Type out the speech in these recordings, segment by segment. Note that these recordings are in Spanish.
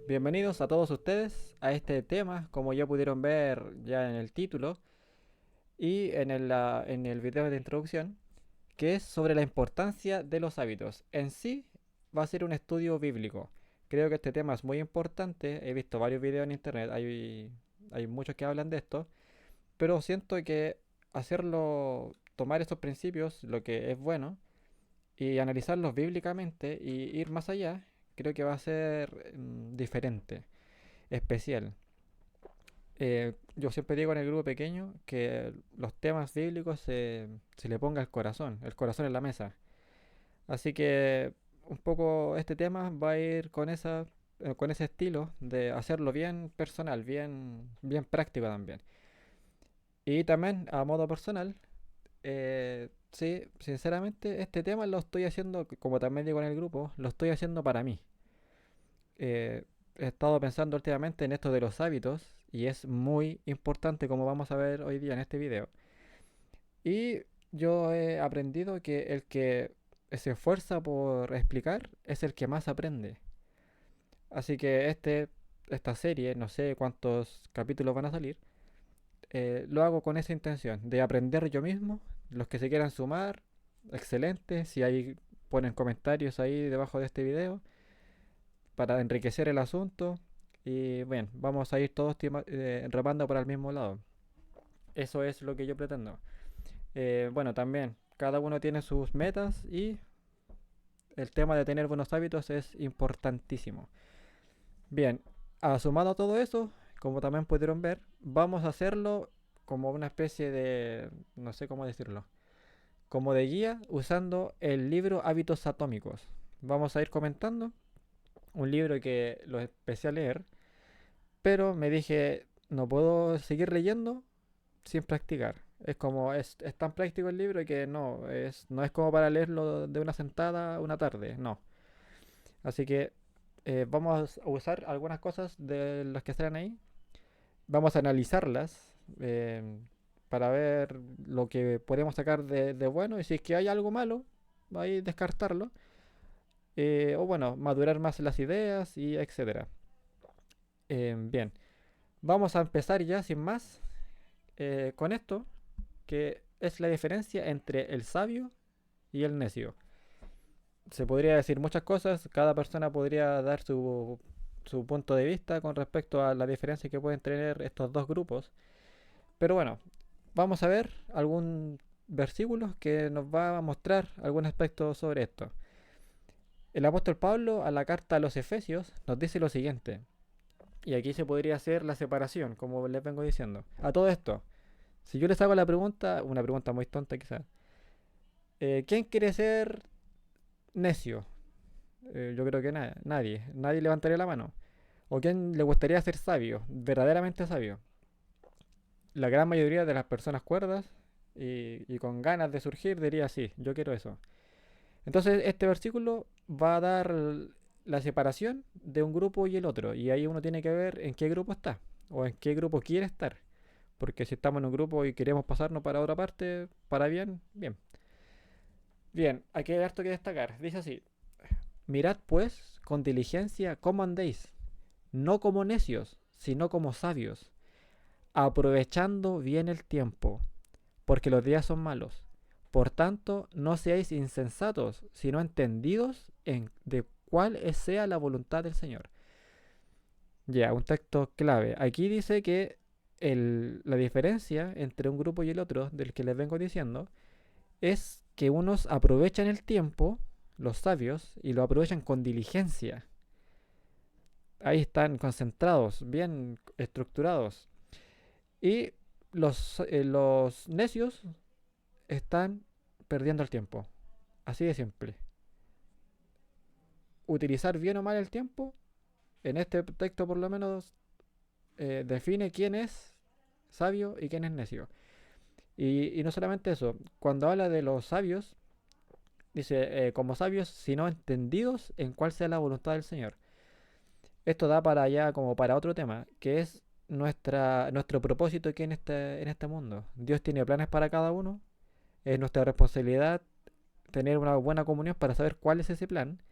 Bienvenidos a todos ustedes a este tema, como ya pudieron ver ya en el título y en el video de introducción, que es sobre la importancia de los hábitos. En sí va a ser un estudio bíblico. Creo que este tema es muy importante. He visto varios videos en internet, hay muchos que hablan de esto, pero siento que tomar estos principios, lo que es bueno, y analizarlos bíblicamente y ir más allá, creo que va a ser diferente, especial. Yo siempre digo en el grupo pequeño que los temas bíblicos se le ponga el corazón en la mesa. Así que un poco este tema va a ir con ese estilo de hacerlo bien personal, bien práctico también. Y también a modo personal, sí, sinceramente este tema lo estoy haciendo, como también digo en el grupo, lo estoy haciendo para mí. He estado pensando últimamente en esto de los hábitos y es muy importante como vamos a ver hoy día en este video. Y yo he aprendido que el que se esfuerza por explicar es el que más aprende. Así que esta serie, no sé cuántos capítulos van a salir, lo hago con esa intención de aprender yo mismo. Los que se quieran sumar, excelente. Si hay ponen comentarios ahí debajo de este video para enriquecer el asunto. Y bien, vamos a ir todos remando para el mismo lado. Eso es lo que yo pretendo. Bueno, también cada uno tiene sus metas y el tema de tener buenos hábitos es importantísimo. Bien, sumado a todo eso, como también pudieron ver, vamos a hacerlo como una especie de, no sé cómo decirlo, como de guía usando el libro Hábitos Atómicos. Vamos a ir comentando un libro que lo empecé a leer, pero me dije, no puedo seguir leyendo sin practicar. Es tan práctico el libro que no es como para leerlo de una sentada una tarde, no. Así que vamos a usar algunas cosas de las que están ahí. Vamos a analizarlas para ver lo que podemos sacar de bueno y si es que hay algo malo, ahí descartarlo. O bueno, madurar más las ideas y etcétera. Bien, vamos a empezar ya sin más con esto, que es la diferencia entre el sabio y el necio. Se podría decir muchas cosas, cada persona podría dar su punto de vista con respecto a la diferencia que pueden tener estos dos grupos. Pero bueno, vamos a ver algún versículo que nos va a mostrar algún aspecto sobre esto. El apóstol Pablo a la carta a los Efesios nos dice lo siguiente, y aquí se podría hacer la separación, como les vengo diciendo. A todo esto, si yo les hago la pregunta, una pregunta muy tonta quizás, ¿quién quiere ser necio? Yo creo que nadie levantaría la mano. ¿O quién le gustaría ser sabio, verdaderamente sabio? La gran mayoría de las personas cuerdas y con ganas de surgir diría sí, yo quiero eso. Entonces este versículo va a dar la separación de un grupo y el otro. Y ahí uno tiene que ver en qué grupo está o en qué grupo quiere estar. Porque si estamos en un grupo y queremos pasarnos para otra parte, para bien, bien. Bien, aquí hay harto que destacar. Dice así, mirad pues con diligencia cómo andéis, no como necios, sino como sabios, aprovechando bien el tiempo, porque los días son malos. Por tanto, no seáis insensatos, sino entendidos de cuál sea la voluntad del Señor. Ya, un texto clave. Aquí dice que la diferencia entre un grupo y el otro, del que les vengo diciendo, es que unos aprovechan el tiempo, los sabios, y lo aprovechan con diligencia. Ahí están concentrados, bien estructurados. Y los necios están perdiendo el tiempo. Así de simple. Utilizar bien o mal el tiempo, en este texto por lo menos, define quién es sabio y quién es necio. Y no solamente eso, cuando habla de los sabios, dice, como sabios, sino entendidos en cuál sea la voluntad del Señor. Esto da para allá como para otro tema, que es nuestro propósito aquí en este mundo. Dios tiene planes para cada uno, es nuestra responsabilidad tener una buena comunión para saber cuál es ese plan,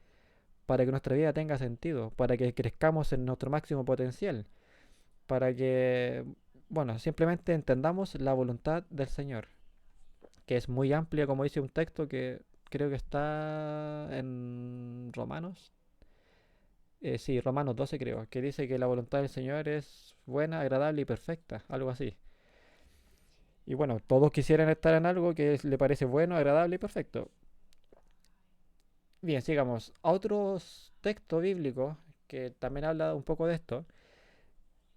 para que nuestra vida tenga sentido, para que crezcamos en nuestro máximo potencial, para que, bueno, simplemente entendamos la voluntad del Señor, que es muy amplia, como dice un texto que creo que está en Romanos. Sí, Romanos 12 creo, que dice que la voluntad del Señor es buena, agradable y perfecta, algo así. Y bueno, todos quisieran estar en algo que le parece bueno, agradable y perfecto. Bien, sigamos. Otros textos bíblicos que también habla un poco de esto.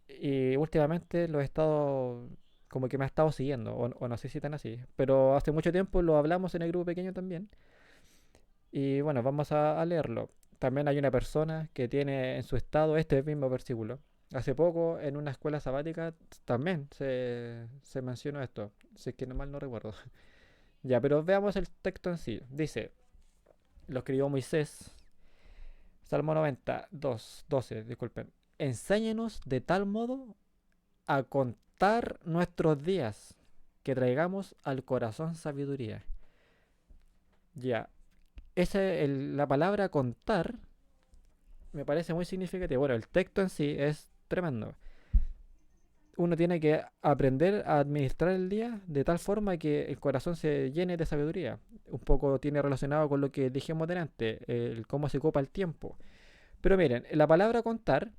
Y últimamente lo he estado, como que me ha estado siguiendo, o no sé si tan así. Pero hace mucho tiempo lo hablamos en el grupo pequeño también. Y bueno, vamos a leerlo. También hay una persona que tiene en su estado este mismo versículo. Hace poco en una escuela sabática también se mencionó esto, si es que no mal no recuerdo. Ya, pero veamos el texto en sí. Dice, lo escribió Moisés, Salmo 92, 12, disculpen. Enséñanos de tal modo a contar nuestros días, que traigamos al corazón sabiduría. Ya, la palabra contar me parece muy significativa. Bueno, el texto en sí es tremendo. Uno tiene que aprender a administrar el día de tal forma que el corazón se llene de sabiduría. Un poco tiene relacionado con lo que dijimos delante, el cómo se ocupa el tiempo. Pero miren, la palabra contar,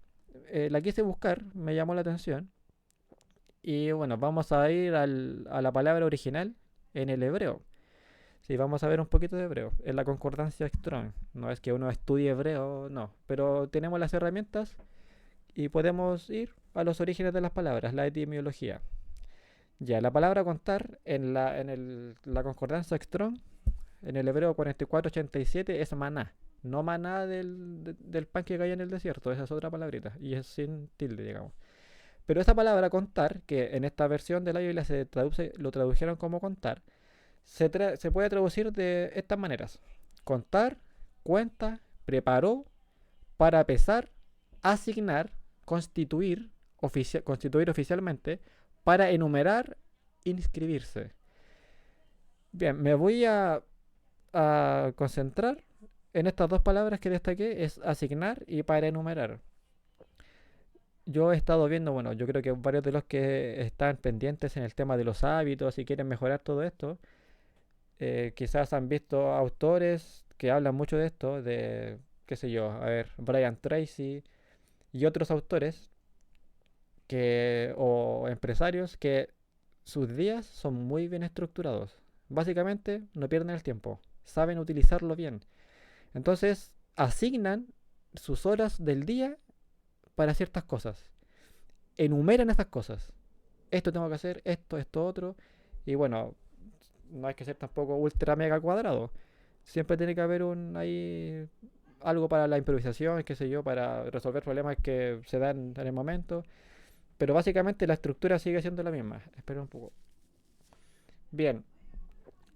la quise buscar, me llamó la atención. Y bueno, vamos a ir a la palabra original en el hebreo. Sí, vamos a ver un poquito de hebreo. En la concordancia Strong. No es que uno estudie hebreo, no. Pero tenemos las herramientas y podemos ir a los orígenes de las palabras, la etimología. Ya, la palabra contar la concordancia Strong, en el hebreo 4487, es maná. No maná del pan que caía en el desierto, esa es otra palabrita. Y es sin tilde, digamos. Pero esa palabra contar, que en esta versión de la Biblia lo tradujeron como contar, se puede traducir de estas maneras. Contar, cuenta, preparó, para pesar, asignar, constituir oficialmente, para enumerar, inscribirse. Bien, me voy a concentrar en estas dos palabras que destaqué, es asignar y para enumerar. Yo he estado viendo, bueno, yo creo que varios de los que están pendientes en el tema de los hábitos y quieren mejorar todo esto, quizás han visto autores que hablan mucho de esto, de, qué sé yo, a ver, Brian Tracy y otros autores o empresarios que sus días son muy bien estructurados. Básicamente no pierden el tiempo, saben utilizarlo bien. Entonces asignan sus horas del día para ciertas cosas. Enumeran estas cosas. Esto tengo que hacer, esto otro. Y bueno, no hay que ser tampoco ultra mega cuadrado. Siempre tiene que haber un ahí algo para la improvisación, qué sé yo, para resolver problemas que se dan en el momento. Pero básicamente la estructura sigue siendo la misma. Espera un poco. Bien,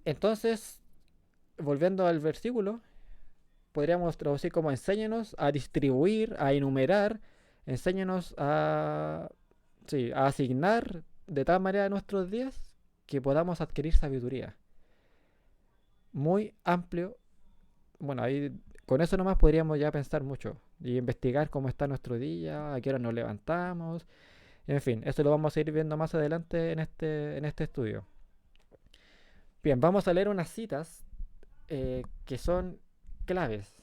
entonces, volviendo al versículo, podríamos traducir como enséñanos a distribuir, a enumerar, enséñanos a, sí, a asignar de tal manera nuestros días que podamos adquirir sabiduría. Muy amplio. Bueno, ahí con eso nomás podríamos ya pensar mucho y investigar cómo está nuestro día, a qué hora nos levantamos. En fin, eso lo vamos a ir viendo más adelante en este estudio. Bien, vamos a leer unas citas que son claves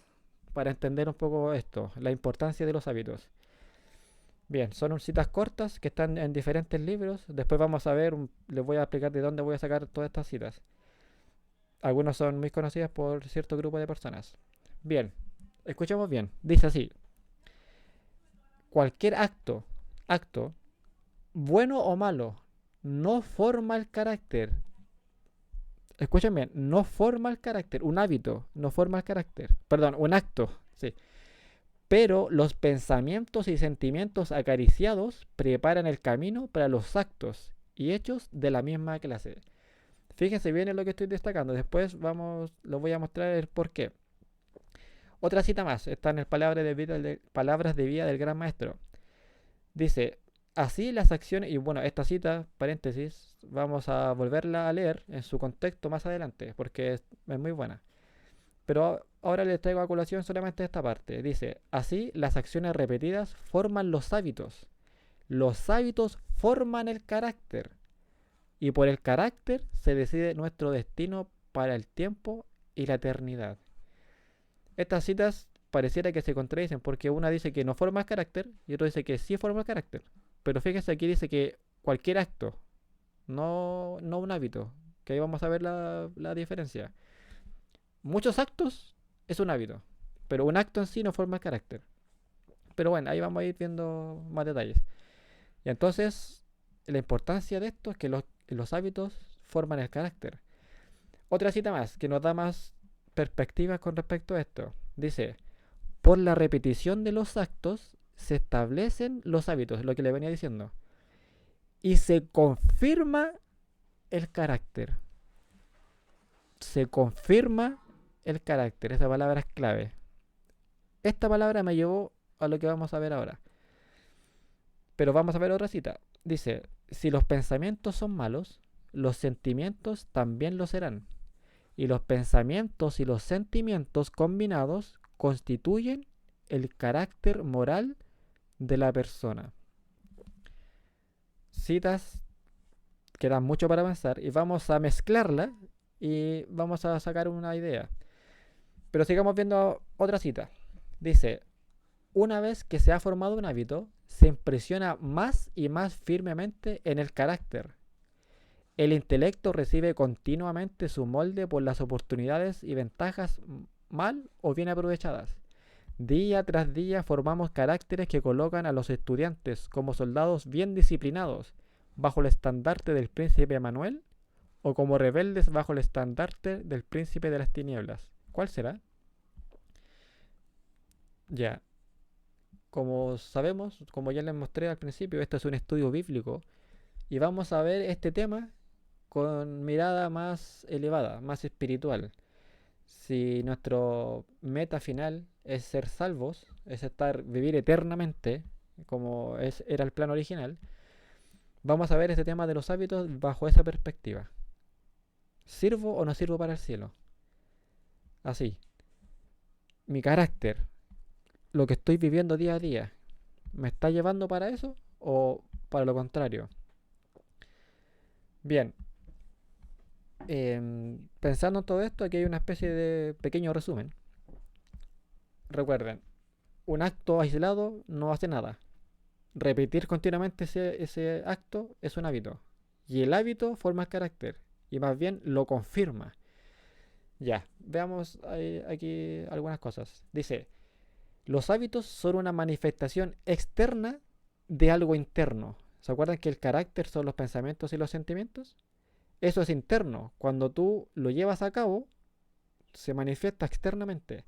para entender un poco esto, la importancia de los hábitos. Bien, son citas cortas que están en diferentes libros. Después vamos a ver, les voy a explicar de dónde voy a sacar todas estas citas. Algunas son muy conocidas por cierto grupo de personas. Bien, escuchemos bien. Dice así: cualquier acto, bueno o malo, no forma el carácter. Escuchen bien, no forma el carácter. Un hábito no forma el carácter. Perdón, un acto, sí. Pero los pensamientos y sentimientos acariciados preparan el camino para los actos y hechos de la misma clase. Fíjense bien en lo que estoy destacando. Después les voy a mostrar el por qué. Otra cita más está en el Palabras de Vida del Gran Maestro. Dice, así las acciones, y bueno, esta cita, paréntesis, vamos a volverla a leer en su contexto más adelante, porque es muy buena. Pero ahora les traigo a colación solamente esta parte. Dice, así las acciones repetidas forman los hábitos. Los hábitos forman el carácter. Y por el carácter se decide nuestro destino para el tiempo y la eternidad. Estas citas pareciera que se contradicen porque una dice que no forma el carácter y otra dice que sí forma el carácter. Pero fíjese aquí dice que cualquier acto, no un hábito, que ahí vamos a ver la diferencia. Muchos actos es un hábito, pero un acto en sí no forma el carácter. Pero bueno, ahí vamos a ir viendo más detalles. Y entonces, la importancia de esto es que los hábitos forman el carácter. Otra cita más, que nos da más perspectivas con respecto a esto. Dice, por la repetición de los actos se establecen los hábitos, lo que le venía diciendo. Y se confirma el carácter. Se confirma el carácter. Esa palabra es clave. Esta palabra me llevó a lo que vamos a ver ahora. Pero vamos a ver otra cita. Dice, si los pensamientos son malos, los sentimientos también lo serán. Y los pensamientos y los sentimientos combinados constituyen el carácter moral de la persona. Citas que dan mucho para pensar y vamos a mezclarla y vamos a sacar una idea. Pero sigamos viendo otra cita. Dice, una vez que se ha formado un hábito, se impresiona más y más firmemente en el carácter. El intelecto recibe continuamente su molde por las oportunidades y ventajas mal o bien aprovechadas. Día tras día formamos caracteres que colocan a los estudiantes como soldados bien disciplinados bajo el estandarte del príncipe Manuel o como rebeldes bajo el estandarte del príncipe de las tinieblas. ¿Cuál será? Ya, como sabemos, como ya les mostré al principio, esto es un estudio bíblico y vamos a ver este tema con mirada más elevada, más espiritual. Si nuestro meta final es ser salvos, es vivir eternamente, como era el plan original, vamos a ver este tema de los hábitos bajo esa perspectiva. ¿Sirvo o no sirvo para el cielo? Así, mi carácter, lo que estoy viviendo día a día, ¿me está llevando para eso o para lo contrario? Bien, pensando en todo esto, aquí hay una especie de pequeño resumen. Recuerden, un acto aislado no hace nada. Repetir continuamente ese acto es un hábito. Y el hábito forma el carácter. Y más bien lo confirma. Ya, veamos aquí algunas cosas. Dice, los hábitos son una manifestación externa de algo interno. ¿Se acuerdan que el carácter son los pensamientos y los sentimientos? Eso es interno. Cuando tú lo llevas a cabo, se manifiesta externamente.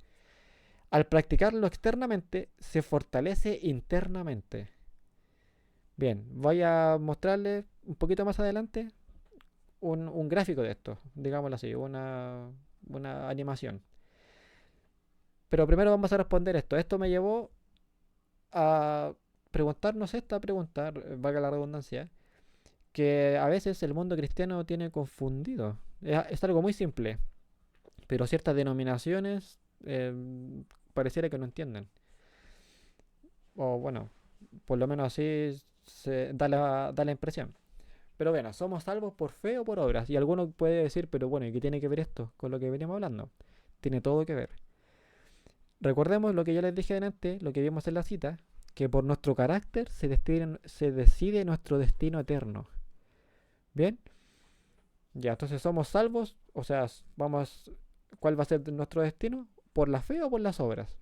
Al practicarlo externamente, se fortalece internamente. Bien, voy a mostrarles un poquito más adelante un gráfico de esto, digámoslo así, una animación. Pero primero vamos a responder esto. Esto me llevó a preguntarnos esta pregunta, valga la redundancia, que a veces el mundo cristiano tiene confundido. Es algo muy simple, pero ciertas denominaciones pareciera que no entienden. O bueno, por lo menos así da la impresión. Pero bueno, ¿somos salvos por fe o por obras? Y alguno puede decir, pero bueno, ¿y qué tiene que ver esto con lo que veníamos hablando? Tiene todo que ver. Recordemos lo que ya les dije antes, lo que vimos en la cita, que por nuestro carácter se decide nuestro destino eterno. ¿Bien? Ya, entonces somos salvos, o sea, ¿cuál va a ser nuestro destino? ¿Por la fe o por las obras?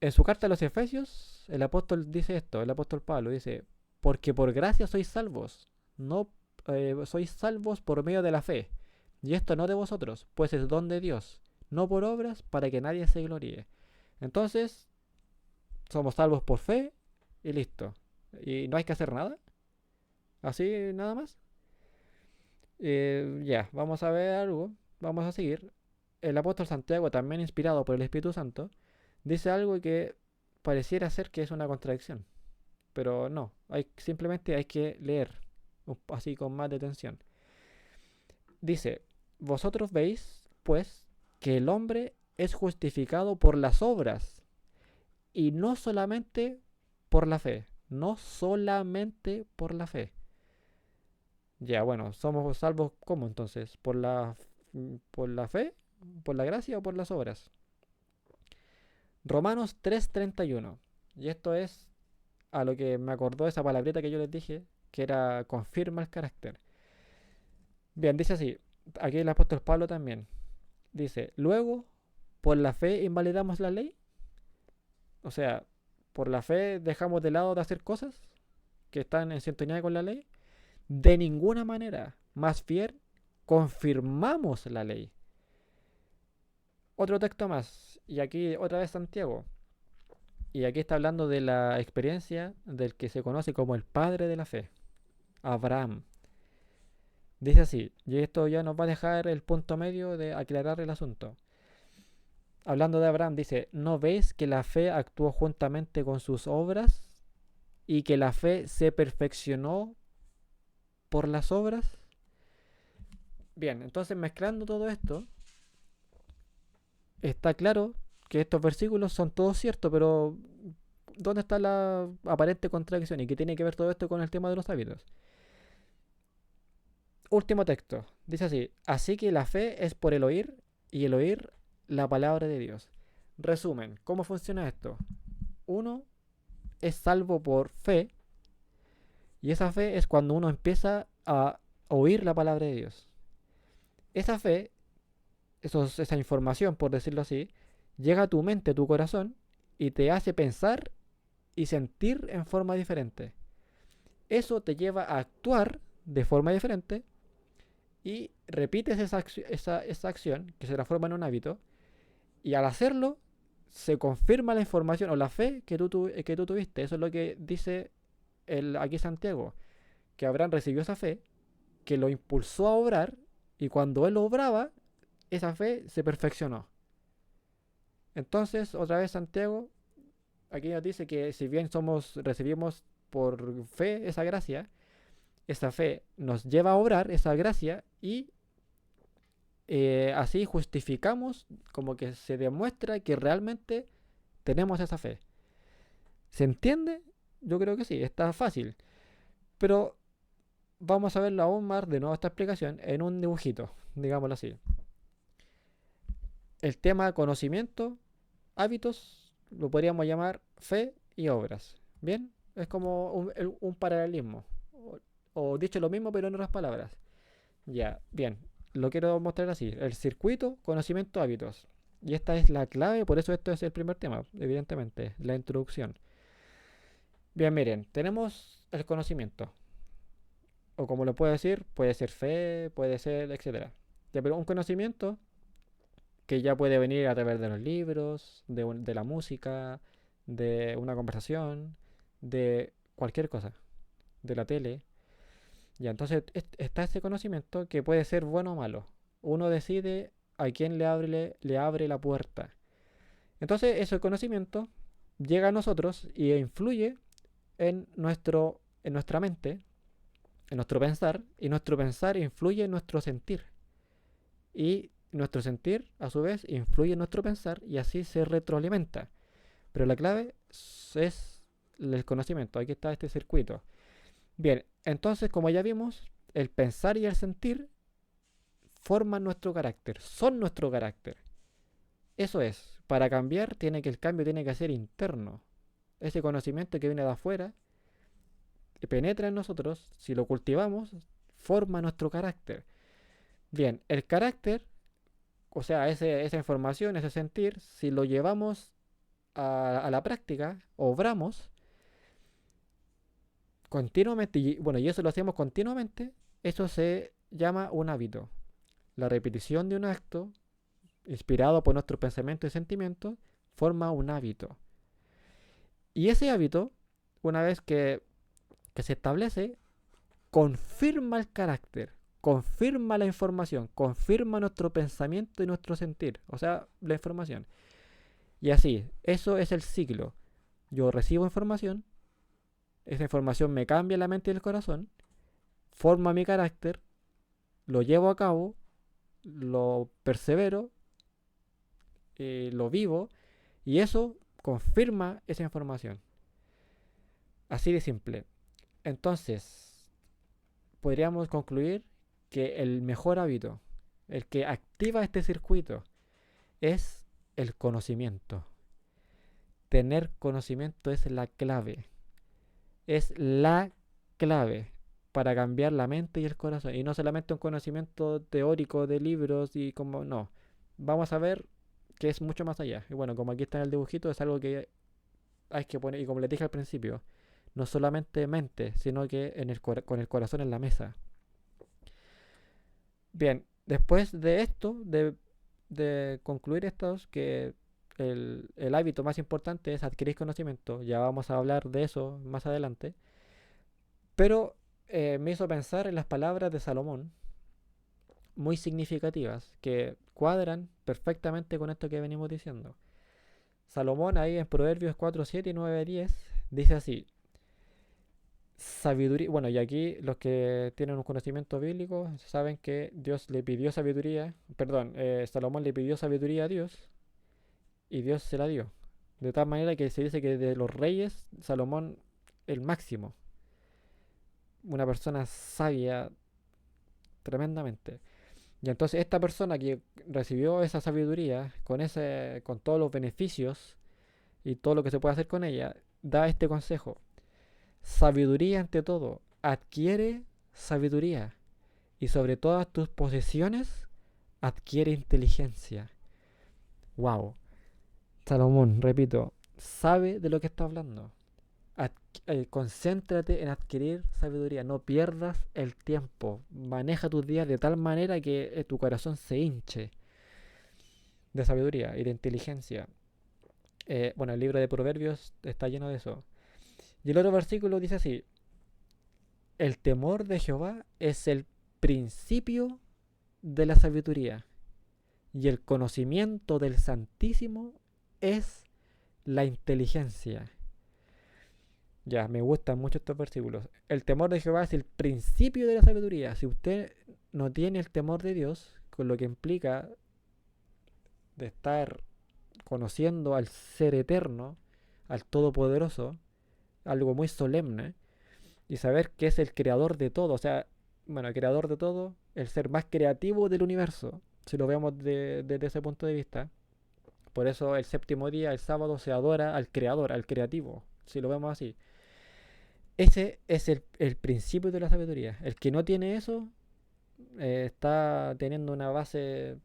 En su carta a los Efesios, el apóstol dice esto, el apóstol Pablo dice, porque por gracia sois salvos, no sois salvos por medio de la fe, y esto no de vosotros, pues es don de Dios, no por obras para que nadie se gloríe. Entonces, somos salvos por fe y listo. Y no hay que hacer nada, así nada más. Ya, vamos a ver algo, vamos a seguir. El apóstol Santiago, también inspirado por el Espíritu Santo, dice algo que pareciera ser que es una contradicción, pero no, simplemente hay que leer así con más detención. Dice, vosotros veis, pues, que el hombre es justificado por las obras y no solamente por la fe. No solamente por la fe. Ya, bueno, somos salvos ¿cómo entonces? ¿Por la fe? ¿Por la gracia o por las obras? Romanos 3:31. Y esto es a lo que me acordó esa palabrita que yo les dije, que era confirma el carácter. Bien, dice así, aquí el apóstol Pablo también. Dice, luego, ¿por la fe invalidamos la ley? O sea, ¿por la fe dejamos de lado de hacer cosas que están en sintonía con la ley? De ninguna manera. Más bien, confirmamos la ley. Otro texto más. Y aquí otra vez Santiago. Y aquí está hablando de la experiencia del que se conoce como el padre de la fe, Abraham. Dice así, y esto ya nos va a dejar el punto medio de aclarar el asunto. Hablando de Abraham, dice, ¿no veis que la fe actuó juntamente con sus obras y que la fe se perfeccionó por las obras? Bien, entonces mezclando todo esto, está claro que estos versículos son todos ciertos, pero ¿dónde está la aparente contradicción? ¿Y qué tiene que ver todo esto con el tema de los hábitos? Último texto, dice así, así que la fe es por el oír y el oír la palabra de Dios. Resumen, ¿cómo funciona esto? Uno es salvo por fe y esa fe es cuando uno empieza a oír la palabra de Dios. Esa fe, esa información, por decirlo así, llega a tu mente, a tu corazón y te hace pensar y sentir en forma diferente. Eso te lleva a actuar de forma diferente y repites esa acción que se transforma en un hábito y al hacerlo se confirma la información o la fe que tú tuviste. Eso es lo que dice aquí Santiago, que Abraham recibió esa fe, que lo impulsó a obrar y cuando él obraba, esa fe se perfeccionó. Entonces, otra vez Santiago, aquí nos dice que si bien recibimos por fe esa fe nos lleva a obrar esa gracia y así justificamos, como que se demuestra que realmente tenemos esa fe. ¿Se entiende? Yo creo que sí, está fácil. Pero vamos a verlo aún más de nuevo esta explicación en un dibujito, digámoslo así. El tema conocimiento, hábitos, lo podríamos llamar fe y obras. ¿Bien? Es como un paralelismo. O dicho lo mismo pero en otras palabras. Ya, bien. Lo quiero mostrar así. El circuito, conocimiento, hábitos. Y esta es la clave, por eso esto es el primer tema, evidentemente, la introducción. Bien, miren, tenemos el conocimiento. O como lo puedo decir, puede ser fe, puede ser, etcétera. Ya, pero un conocimiento que ya puede venir a través de los libros, de la música, de una conversación, de cualquier cosa, de la tele. Ya, entonces está ese conocimiento que puede ser bueno o malo. Uno decide a quién le abre la puerta. Entonces ese conocimiento llega a nosotros y influye en nuestra mente, en nuestro pensar, y nuestro pensar influye en nuestro sentir. Y nuestro sentir, a su vez, influye en nuestro pensar y así se retroalimenta. Pero la clave es el conocimiento. Aquí está este circuito. Bien, entonces, como ya vimos, el pensar y el sentir forman nuestro carácter, son nuestro carácter. Eso es, para cambiar, el cambio tiene que ser interno. Ese conocimiento que viene de afuera, que penetra en nosotros, si lo cultivamos, forma nuestro carácter. Bien, el carácter, o sea, esa información, ese sentir, si lo llevamos a la práctica, obramos continuamente, y bueno, y eso lo hacemos continuamente, eso se llama un hábito. La repetición de un acto, inspirado por nuestros pensamientos y sentimientos, forma un hábito. Y ese hábito, una vez que se establece, confirma el carácter, confirma la información, confirma nuestro pensamiento y nuestro sentir, o sea, la información. Y así, eso es el ciclo. Yo recibo información, esa información me cambia la mente y el corazón, forma mi carácter, lo llevo a cabo, lo persevero lo vivo y eso confirma esa información. Así de simple. Entonces, podríamos concluir que el mejor hábito, el que activa este circuito, es el conocimiento. Tener conocimiento es la clave. Es la clave para cambiar la mente y el corazón. Y no solamente un conocimiento teórico de libros y como no. Vamos a ver que es mucho más allá. Y bueno, como aquí está en el dibujito, es algo que hay que poner, y como les dije al principio, no solamente mente, sino que con el corazón en la mesa. Bien, después de esto, de concluir estos, que el hábito más importante es adquirir conocimiento, ya vamos a hablar de eso más adelante, pero me hizo pensar en las palabras de Salomón, muy significativas, que cuadran perfectamente con esto que venimos diciendo. Salomón ahí en Proverbios 4, 7 y 9, 10 dice así, sabiduría, bueno, y aquí los que tienen un conocimiento bíblico saben que Dios le pidió sabiduría, perdón, Salomón le pidió sabiduría a Dios y Dios se la dio. De tal manera que se dice que de los reyes, Salomón el máximo, una persona sabia tremendamente. Y entonces esta persona que recibió esa sabiduría con todos los beneficios y todo lo que se puede hacer con ella, da este consejo. Sabiduría ante todo. Adquiere sabiduría. Y sobre todas tus posesiones, adquiere inteligencia. Wow. Salomón, repito, sabe de lo que está hablando. Concéntrate en adquirir sabiduría. No pierdas el tiempo. Maneja tus días de tal manera que tu corazón se hinche de sabiduría y de inteligencia. Bueno, el libro de Proverbios está lleno de eso. Y el otro versículo dice así: el temor de Jehová es el principio de la sabiduría, y el conocimiento del Santísimo es la inteligencia. Ya, me gustan mucho estos versículos. El temor de Jehová es el principio de la sabiduría. Si usted no tiene el temor de Dios, con lo que implica de estar conociendo al ser eterno, al Todopoderoso, algo muy solemne, y saber que es el creador de todo, o sea, bueno, el creador de todo, el ser más creativo del universo, si lo vemos desde ese punto de vista. Por eso el séptimo día, el sábado, se adora al creador, al creativo, si lo vemos así. Ese es el principio de la sabiduría. El que no tiene eso está teniendo una base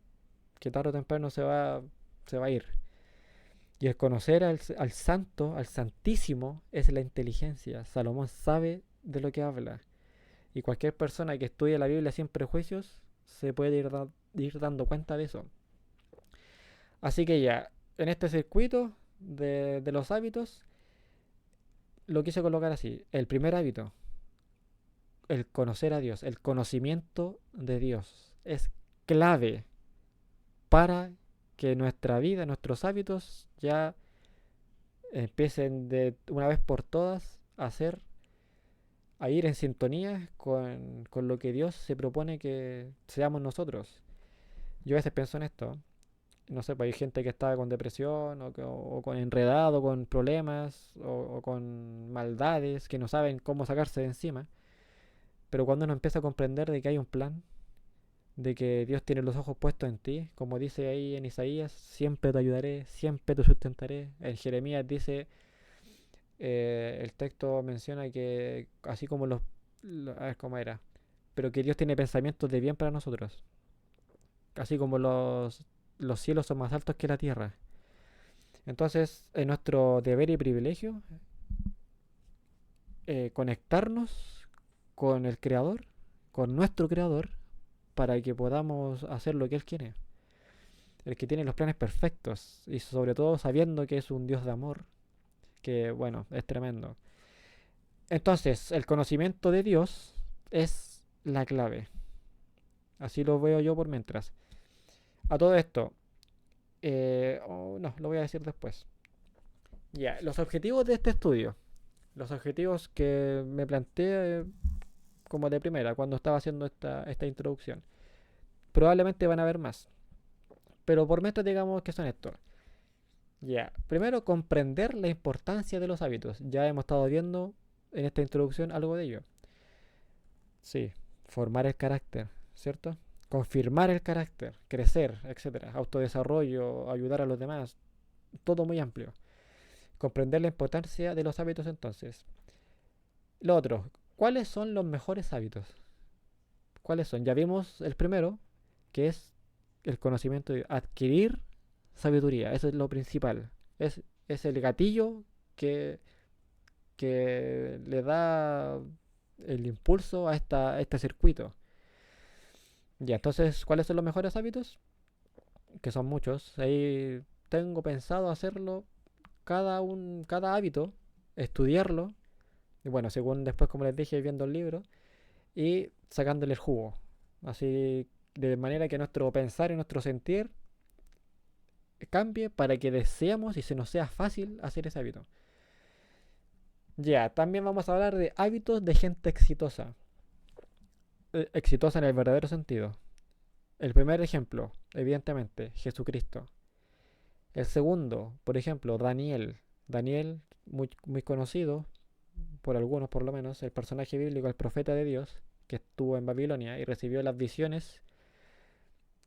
que tarde o temprano se va a ir. Y el conocer al santo, al santísimo, es la inteligencia. Salomón sabe de lo que habla. Y cualquier persona que estudie la Biblia sin prejuicios se puede ir dando cuenta de eso. Así que ya, en este circuito de los hábitos, lo quise colocar así. El primer hábito, el conocer a Dios, el conocimiento de Dios, es clave para que nuestra vida, nuestros hábitos ya empiecen de una vez por todas a ir en sintonía con lo que Dios se propone que seamos nosotros. Yo a veces pienso en esto. No sé, pues hay gente que está con depresión o con enredado, con problemas o con maldades que no saben cómo sacarse de encima. Pero cuando uno empieza a comprender de que hay un plan, de que Dios tiene los ojos puestos en ti, como dice ahí en Isaías, siempre te ayudaré, siempre te sustentaré. En Jeremías dice, el texto menciona que así como a ver cómo era, pero que Dios tiene pensamientos de bien para nosotros, así como los cielos son más altos que la tierra. Entonces, es nuestro deber y privilegio conectarnos con el Creador, con nuestro Creador, para que podamos hacer lo que Él quiere. El que tiene los planes perfectos y sobre todo sabiendo que es un Dios de amor, que bueno, es tremendo. Entonces, el conocimiento de Dios es la clave. Así lo veo yo por mientras. A todo esto, no, lo voy a decir después. Ya, los objetivos de este estudio. Los objetivos que me planteé como de primera cuando estaba haciendo esta introducción. Probablemente van a haber más. pero por metros digamos que son estos. Ya, primero comprender la importancia de los hábitos. Ya hemos estado viendo en esta introducción algo de ello. Sí, formar el carácter, ¿cierto? Confirmar el carácter, crecer, etcétera. Autodesarrollo, ayudar a los demás, todo muy amplio. Comprender la importancia de los hábitos entonces. Lo otro, ¿cuáles son los mejores hábitos? ¿Cuáles son? Ya vimos el primero, que es el conocimiento de adquirir sabiduría. Eso es lo principal. Es el gatillo que, que le da el impulso a este circuito. Ya, entonces, ¿cuáles son los mejores hábitos? Que son muchos. Ahí tengo pensado hacerlo cada hábito, estudiarlo, y bueno, según después, como les dije, viendo el libro y sacándole el jugo. Así, de manera que nuestro pensar y nuestro sentir cambie para que deseamos y se nos sea fácil hacer ese hábito. Ya, también vamos a hablar de hábitos de gente exitosa. Exitosa en el verdadero sentido. El primer ejemplo, evidentemente, Jesucristo. El segundo, por ejemplo, Daniel. Daniel, muy conocido, por algunos por lo menos, el personaje bíblico, el profeta de Dios, que estuvo en Babilonia y recibió las visiones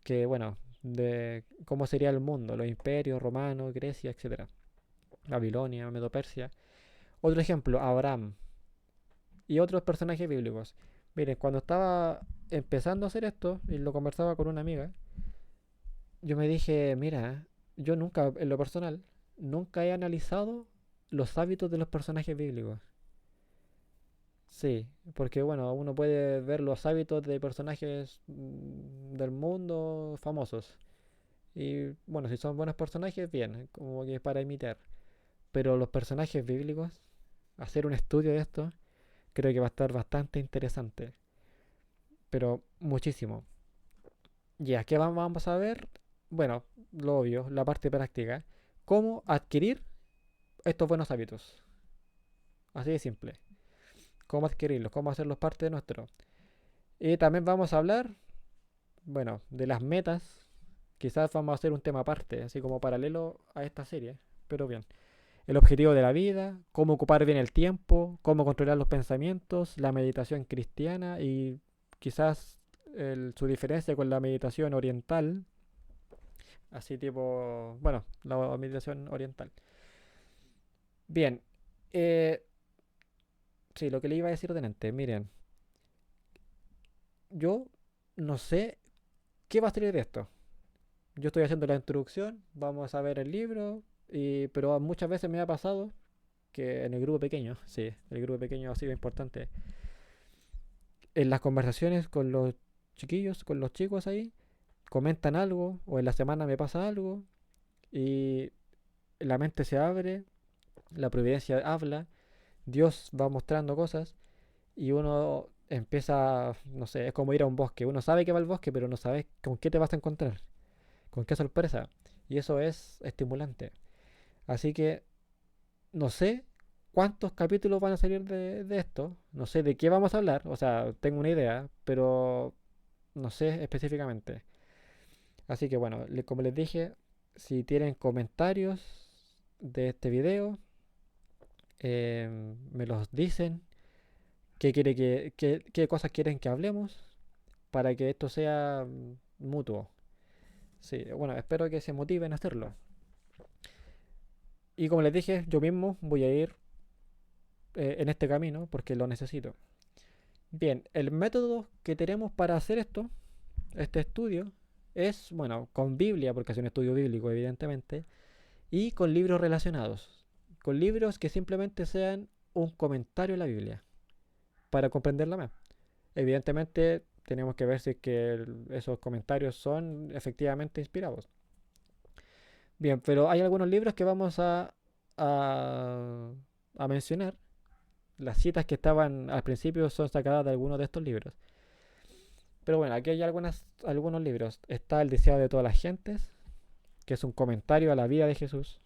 que, bueno, de cómo sería el mundo, los imperios romanos, Grecia, etcétera. Babilonia, Medo-Persia. Otro ejemplo, Abraham y otros personajes bíblicos. Miren, cuando estaba empezando a hacer esto y lo conversaba con una amiga, yo me dije, mira, yo nunca, en lo personal, nunca he analizado los hábitos de los personajes bíblicos. Sí, porque bueno, uno puede ver los hábitos de personajes del mundo famosos. Y bueno, si son buenos personajes, bien, como que es para imitar. Pero los personajes bíblicos, hacer un estudio de esto, creo que va a estar bastante interesante. Pero muchísimo. Ya, ¿qué vamos a ver? Bueno, lo obvio, la parte práctica. ¿Cómo adquirir estos buenos hábitos? Así de simple. ¿Cómo adquirirlos? ¿Cómo hacerlos parte de nuestro? Y también vamos a hablar, bueno, de las metas. Quizás vamos a hacer un tema aparte, así como paralelo a esta serie. Pero bien. El objetivo de la vida, cómo ocupar bien el tiempo, cómo controlar los pensamientos, la meditación cristiana y quizás su diferencia con la meditación oriental, así tipo, bueno, la meditación oriental. Bien, eh, sí, lo que le iba a decir delante, miren, yo no sé qué va a salir de esto. Yo estoy haciendo la introducción, vamos a ver el libro, pero muchas veces me ha pasado que en el grupo pequeño, sí, el grupo pequeño ha sido importante, en las conversaciones con los chiquillos, con los chicos ahí, comentan algo o en la semana me pasa algo y la mente se abre, la providencia habla, Dios va mostrando cosas y uno empieza, no sé, es como ir a un bosque. Uno sabe que va al bosque, pero no sabes con qué te vas a encontrar, con qué sorpresa. Y eso es estimulante. Así que no sé cuántos capítulos van a salir de esto, no sé de qué vamos a hablar, o sea, tengo una idea, pero no sé específicamente. Así que bueno, como les dije, si tienen comentarios de este video, me los dicen, qué cosas quieren que hablemos para que esto sea mutuo. Sí, bueno, espero que se motiven a hacerlo. Y como les dije, yo mismo voy a ir en este camino porque lo necesito. Bien, el método que tenemos para hacer esto, este estudio, es, bueno, con Biblia, porque es un estudio bíblico, evidentemente, y con libros relacionados, con libros que simplemente sean un comentario a la Biblia, para comprenderla más. Evidentemente, tenemos que ver si es que esos comentarios son efectivamente inspirados. Bien, pero hay algunos libros que vamos a, a mencionar. Las citas que estaban al principio son sacadas de algunos de estos libros. Pero bueno, aquí hay algunos libros. Está El deseado de todas las gentes, que es un comentario a la vida de Jesús.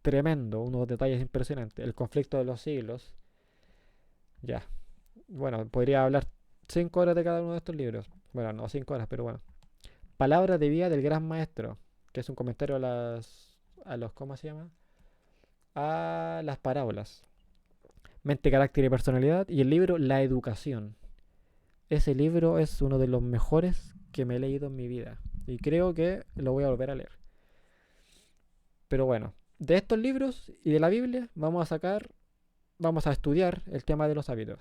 Tremendo, unos detalles impresionantes. El conflicto de los siglos. Ya. Bueno, podría hablar 5 horas de cada uno de estos libros. Bueno, no 5 horas, pero bueno. Palabra de vida del gran maestro. que es un comentario a los, ¿cómo se llama? A las parábolas. Mente, carácter y personalidad. Y el libro La educación. Ese libro es uno de los mejores que me he leído en mi vida. Y creo que lo voy a volver a leer. Pero bueno, de estos libros y de la Biblia vamos a estudiar el tema de los hábitos.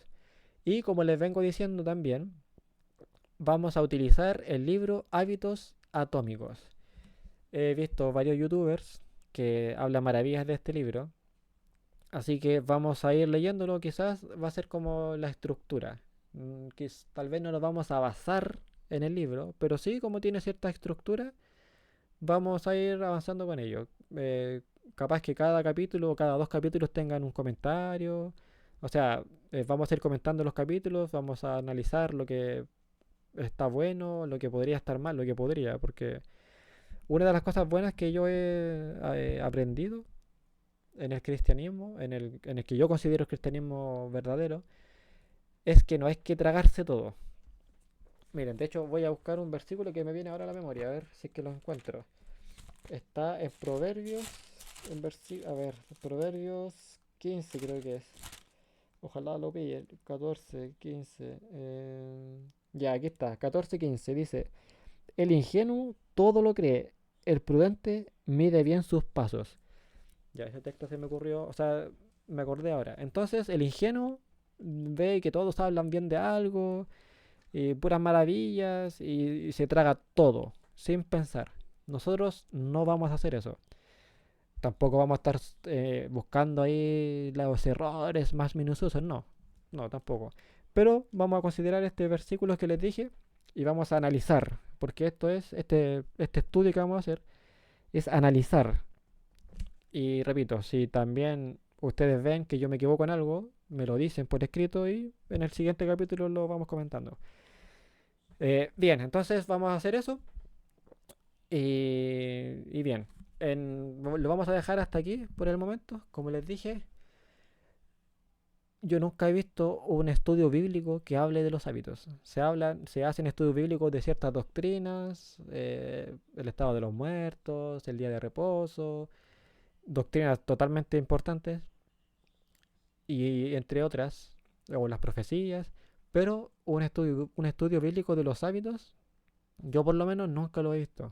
Y como les vengo diciendo también, vamos a utilizar el libro Hábitos Atómicos. He visto varios youtubers que hablan maravillas de este libro. Así que vamos a ir leyéndolo. Quizás va a ser como la estructura. Tal vez no nos vamos a basar en el libro, pero sí, como tiene cierta estructura, vamos a ir avanzando con ello. Capaz que cada capítulo o cada dos capítulos tengan un comentario. O sea, vamos a ir comentando los capítulos, vamos a analizar lo que está bueno, lo que podría estar mal, lo que podría, porque una de las cosas buenas que yo he aprendido en el cristianismo, en el que yo considero el cristianismo verdadero, es que no hay que tragarse todo. Miren, de hecho voy a buscar un versículo que me viene ahora a la memoria, a ver si es que lo encuentro. Está en Proverbios, a ver, Proverbios 15 creo que es. Ojalá lo pille, 14, 15. Ya, aquí está, 14, 15. Dice, el ingenuo todo lo cree, el prudente mide bien sus pasos. Ya, ese texto se me ocurrió, o sea, me acordé ahora. Entonces, el ingenuo ve que todos hablan bien de algo, y puras maravillas, y se traga todo, sin pensar. Nosotros no vamos a hacer eso. Tampoco vamos a estar buscando ahí los errores más minuciosos, no. No, tampoco. Pero vamos a considerar este versículo que les dije y vamos a analizar, porque este estudio que vamos a hacer es analizar. Y repito, si también ustedes ven que yo me equivoco en algo, me lo dicen por escrito y en el siguiente capítulo lo vamos comentando. Bien, entonces vamos a hacer eso. Y bien, lo vamos a dejar hasta aquí por el momento. Como les dije, yo nunca he visto un estudio bíblico que hable de los hábitos. Se hacen estudios bíblicos de ciertas doctrinas, el estado de los muertos, el día de reposo, doctrinas totalmente importantes y entre otras, o las profecías, pero un estudio bíblico de los hábitos, yo por lo menos nunca lo he visto.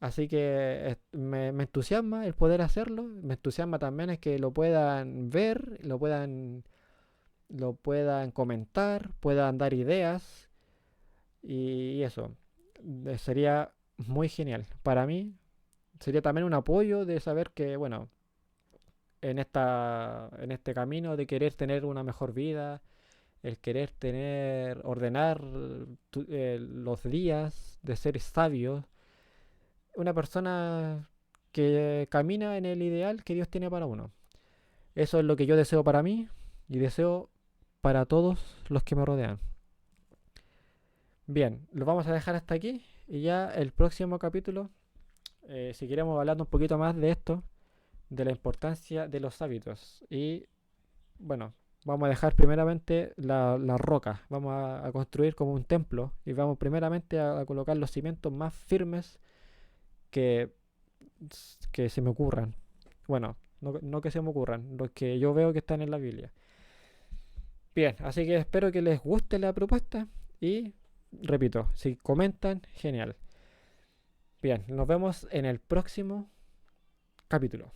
Así que me entusiasma el poder hacerlo. Me entusiasma también es que lo puedan ver, lo puedan comentar, puedan dar ideas y eso. Sería muy genial. Para mí sería también un apoyo de saber que, bueno, en este camino de querer tener una mejor vida, el querer ordenar los días, de ser sabio, una persona que camina en el ideal que Dios tiene para uno. Eso es lo que yo deseo para mí y deseo para todos los que me rodean. Bien, lo vamos a dejar hasta aquí y ya el próximo capítulo seguiremos hablando un poquito más de esto, de la importancia de los hábitos. Y bueno, vamos a dejar primeramente la roca, vamos a construir como un templo y vamos primeramente a colocar los cimientos más firmes que que se me ocurran. Bueno, no que se me ocurran, los que yo veo que están en la Biblia. Bien, así que espero que les guste la propuesta y repito, si comentan, genial. Bien, nos vemos en el próximo capítulo.